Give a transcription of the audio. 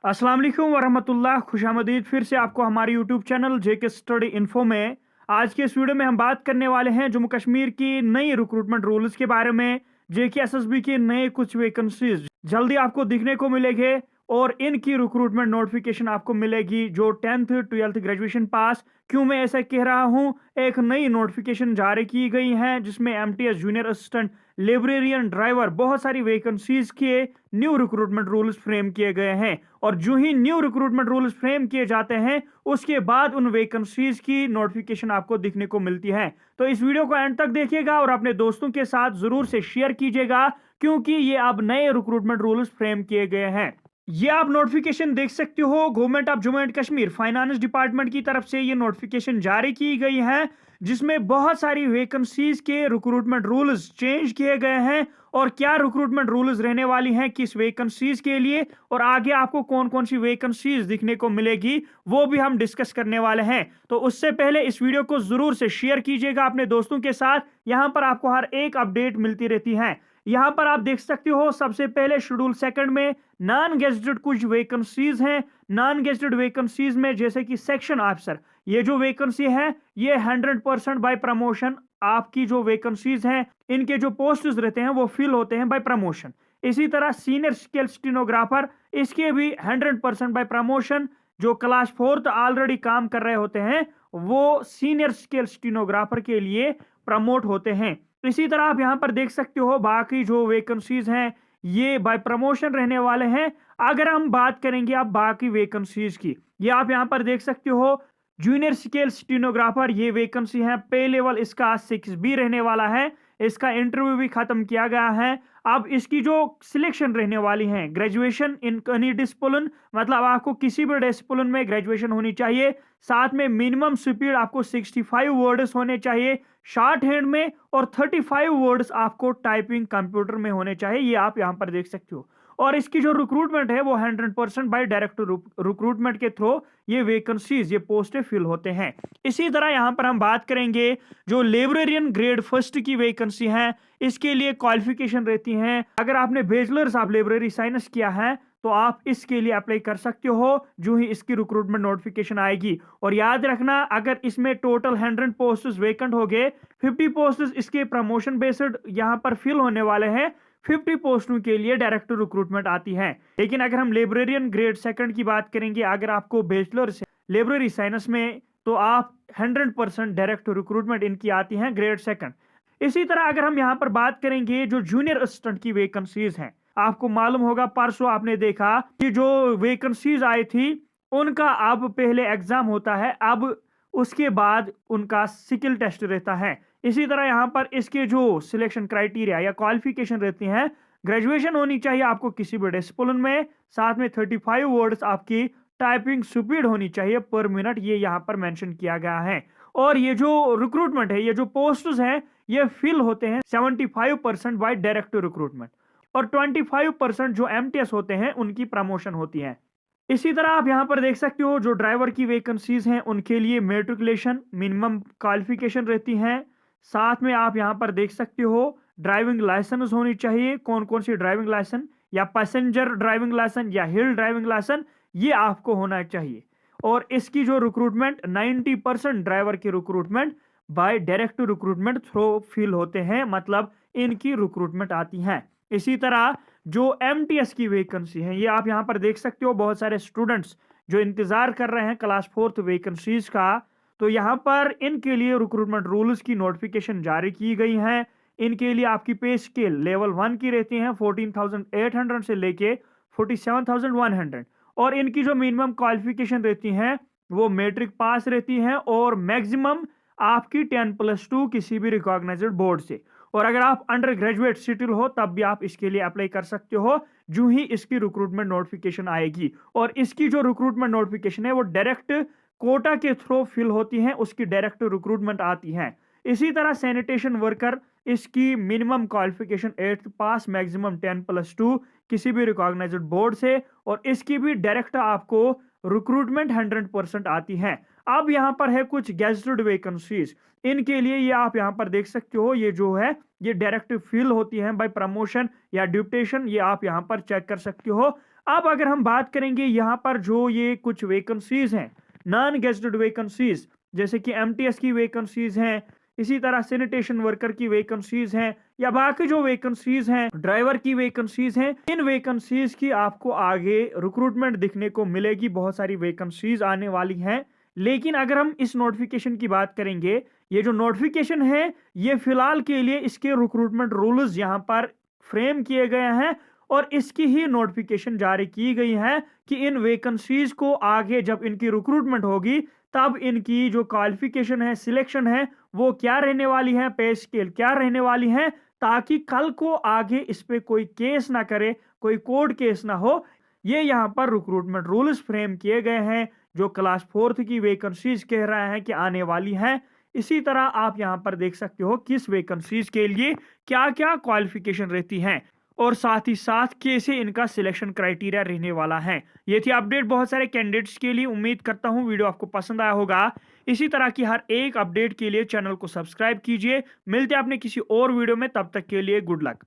अस्सलाम वालेकुम वरहमतुल्लाह खुशामदीद फिर से आपको हमारे यूट्यूब चैनल जेके स्टडी इन्फो में आज के इस वीडियो में हम बात करने वाले हैं जम्मू कश्मीर की नई रिक्रूटमेंट रूल्स के बारे में। जेके एसएसबी के नए कुछ वैकेंसीज जल्दी आपको दिखने को मिलेंगे और इनकी रिक्रूटमेंट नोटिफिकेशन आपको मिलेगी जो 10th 12th ग्रेजुएशन पास। क्यों मैं ऐसा कह रहा हूं, एक नई नोटिफिकेशन जारी की गई है जिसमें MTS junior assistant librarian driver बहुत सारी वैकेंसीज के न्यू रिक्रूटमेंट रूल्स फ्रेम किए गए हैं। और जो ही न्यू रिक्रूटमेंट रूल्स फ्रेम किए जाते हैं उसके बाद उन वैकेंसीज की नोटिफिकेशन आपको दिखने को मिलती है। तो इस वीडियो को एंड तक देखिएगा और अपने दोस्तों के साथ जरूर से शेयर कीजिएगा क्योंकि ये अब नए रिक्रूटमेंट रूल्स फ्रेम किए गए हैं। ये आप नोटिफिकेशन देख सकते हो, government of Jammu and Kashmir finance department की तरफ से ये नोटिफिकेशन जारी की गई है जिसमें बहुत सारी वैकेंसीज के रिक्रूटमेंट रूल्स चेंज किए गए हैं और क्या रिक्रूटमेंट रूल्स रहने वाली हैं किस वैकेंसीज के लिए और आगे आपको कौन कौन सी वैकेंसीज दिखने को मिलेगी वो भी हम डिस्कस करने वाले हैं। तो उससे पहले इस वीडियो को जरूर से शेयर कीजिएगा अपने दोस्तों के साथ। यहां पर आपको हर एक अपडेट मिलती रहती है। यहां पर आप देख सकते हो सबसे पहले शेड्यूल सेकंड में नॉन गेजेटेड कुछ वैकेंसीज हैं। नॉन गेजेटेड वैकेंसीज में जैसे कि सेक्शन ऑफिसर, ये जो वैकेंसी है ये 100% बाय प्रमोशन आपकी जो वैकेंसीज हैं इनके जो पोस्ट्स रहते हैं वो फिल होते हैं बाय प्रमोशन। इसी तरह सीनियर स्केल स्टेनोग्राफर, इसके भी 100% बाय प्रमोशन। जो क्लास 4th ऑलरेडी काम कर रहे होते हैं वो सीनियर स्केल स्टेनोग्राफर के लिए प्रमोट होते हैं। इसी तरह आप यहां पर देख सकते हो बाकी जो वैकेंसीज हैं ये बाय प्रमोशन रहने वाले हैं। अगर हम बात करेंगे अब बाकी वैकेंसीज की, ये आप यहां पर देख सकते हो जूनियर स्केल स्टेनोग्राफर, ये वैकेंसी है, पे लेवल इसका 6B रहने वाला है। इसका इंटरव्यू भी खत्म किया गया है। अब इसकी जो सिलेक्शन रहने वाली है ग्रेजुएशन इन एनी डिसिप्लिन, मतलब आपको किसी भी डिसिप्लिन में ग्रेजुएशन होनी चाहिए। साथ में मिनिमम स्पीड आपको 65 वर्ड्स होने चाहिए शॉर्ट हैंड में और 35 वर्ड्स आपको टाइपिंग कंप्यूटर में होने चाहिए। ये आप यहां पर देख सकते हो। और इसकी जो रिक्रूटमेंट है वो 100% बाय डायरेक्ट रिक्रूटमेंट के थ्रू ये वैकेंसीज, ये पोस्टें फिल होते हैं। इसी तरह यहां पर हम बात करेंगे जो लाइब्रेरियन ग्रेड फर्स्ट की वैकेंसी है, इसके लिए क्वालिफिकेशन रहती है। अगर आपने बैचलर्स ऑफ लाइब्रेरी साइंस किया है तो आप इसके लिए अप्लाई कर सकते हो जो ही इसकी रिक्रूटमेंट नोटिफिकेशन आएगी। और याद रखना अगर इसमें टोटल 100 पोस्ट्स वैकेंट हो गए, 50 पोस्ट्स इसके प्रमोशन बेस्ड यहां पर फिल होने वाले हैं, 50 पोस्टों के लिए डायरेक्ट रिक्रूटमेंट आती है। लेकिन अगर हम लाइब्रेरियन ग्रेड सेकंड की बात करेंगे, अगर आपको बैचलर लाइब्रेरी साइंस में तो आप 100% डायरेक्ट रिक्रूटमेंट इनकी आती है ग्रेड सेकंड। इसी तरह अगर हम यहां पर बात करेंगे जो जूनियर असिस्टेंट की वैकेंसीज हैं, आपको मालूम होगा परसों आपने देखा कि जो वैकेंसीज आई थी उनका अब पहले एग्जाम होता है, अब उसके बाद उनका स्किल टेस्ट रहता है। इसी तरह यहां पर इसके जो सिलेक्शन क्राइटेरिया या क्वालिफिकेशन रहती हैं, ग्रेजुएशन होनी चाहिए आपको किसी भी डिसिप्लिन में, साथ में 35 वर्ड्स आपकी टाइपिंग स्पीड होनी चाहिए पर मिनट, ये यहां पर मेंशन किया गया है। और ये जो रिक्रूटमेंट है, ये जो पोस्ट्स हैं ये फिल होते हैं 75% बाय डायरेक्ट रिक्रूटमेंट और 25% जो एमटीएस होते हैं उनकी प्रमोशन होती है। इसी तरह आप यहां पर देख सकते हो जो ड्राइवर की वैकेंसीज हैं उनके लिए मेट्रिकुलेशन मिनिमम क्वालिफिकेशन रहती हैं। साथ में आप यहां पर देख सकते हो ड्राइविंग लाइसेंस होनी चाहिए, कौन कौन सी ड्राइविंग लाइसेंस, या पैसेंजर ड्राइविंग लाइसेंस या हिल ड्राइविंग लाइसेंस, ये आपको होना चाहिए। और इसकी जो रिक्रूटमेंट 90% ड्राइवर की recruitment by direct recruitment through fill होते हैं, मतलब इनकी रिक्रूटमेंट आती है। इसी तरह जो एमटीएस की वैकेंसी है, ये आप यहां पर देख सकते हो बहुत सारे स्टूडेंट्स जो इंतजार कर रहे हैं क्लास 4th वैकेंसीज का, तो यहां पर इनके लिए रिक्रूटमेंट रूल्स की नोटिफिकेशन जारी की गई है। इनके लिए आपकी पे स्केल लेवल 1 की रहती है 14,800 से लेके 47,100 और इनकी जो मिनिमम क्वालिफिकेशन रहती है वो मैट्रिक पास रहती है और मैक्सिमम आपकी 10+2 किसी भी रिकॉग्नाइज्ड बोर्ड से। और अगर आप अंडर ग्रेजुएट सिटिल हो तब भी आप इसके लिए अप्लाई कर सकते हो जो ही इसकी रिक्रूटमेंट नोटिफिकेशन आएगी। और इसकी जो रिक्रूटमेंट नोटिफिकेशन है वो डायरेक्ट कोटा के थ्रू फिल होती है, उसकी डायरेक्ट रिक्रूटमेंट आती है। इसी तरह सैनिटेशन वर्कर, इसकी मिनिमम क्वालिफिकेशन 8th पास, मैक्सिमम 10+2 किसी भी रिकॉग्नाइज्ड बोर्ड से, और इसकी भी डायरेक्ट आपको रिक्रूटमेंट 100% आती है। अब यहाँ पर है कुछ गेजेटेड वैकेंसीज, इनके लिए ये आप यहाँ पर देख सकते हो, ये जो है ये डायरेक्ट फिल होती है बाय प्रमोशन या ड्यूटेशन, ये आप यहाँ पर चेक कर सकते हो। अब अगर हम बात करेंगे यहाँ पर जो ये कुछ वैकेंसीज हैं, नॉन गेजेटेड वैकेंसीज, जैसे कि एमटीएस की वैकेंसीज हैं, इसी तरह सैनिटेशन वर्कर की वैकेंसीज हैं, या बाकी जो वैकेंसीज हैं, ड्राइवर की वैकेंसीज हैं, इन वैकेंसीज की आपको आगे रिक्रूटमेंट दिखने को मिलेगी। बहुत सारी वैकेंसीज आने वाली हैं। लेकिन अगर हम इस नोटिफिकेशन की बात करेंगे, ये जो नोटिफिकेशन है ये फिलहाल के लिए इसके रिक्रूटमेंट रूल्स यहाँ पर फ्रेम किए गए हैं और इसकी ही नोटिफिकेशन जारी की गई है कि इन वैकेंसीज को आगे जब इनकी रिक्रूटमेंट होगी तब इनकी जो क्वालिफिकेशन है, सिलेक्शन है, वो क्या रहने वाली है, पे स्केल क्या रहने वाली है, ताकि कल को आगे इस पे कोई केस ना करे, कोई कोर्ट केस ना हो। ये यहाँ पर रिक्रूटमेंट रूल्स फ्रेम किए गए हैं जो क्लास 4th की वैकेंसीज कह रहे हैं कि आने वाली हैं। इसी तरह आप यहाँ पर देख सकते हो किस वैकेंसीज के लिए क्या क्या क्वालिफिकेशन रहती हैं और साथ ही साथ कैसे इनका सिलेक्शन क्राइटेरिया रहने वाला है। ये थी अपडेट बहुत सारे कैंडिडेट्स के लिए। उम्मीद करता हूँ वीडियो आपको पसंद आया होगा। इसी तरह की हर एक अपडेट के लिए चैनल को सब्सक्राइब कीजिए। मिलते हैं अपने किसी और वीडियो में, तब तक के लिए गुड लक।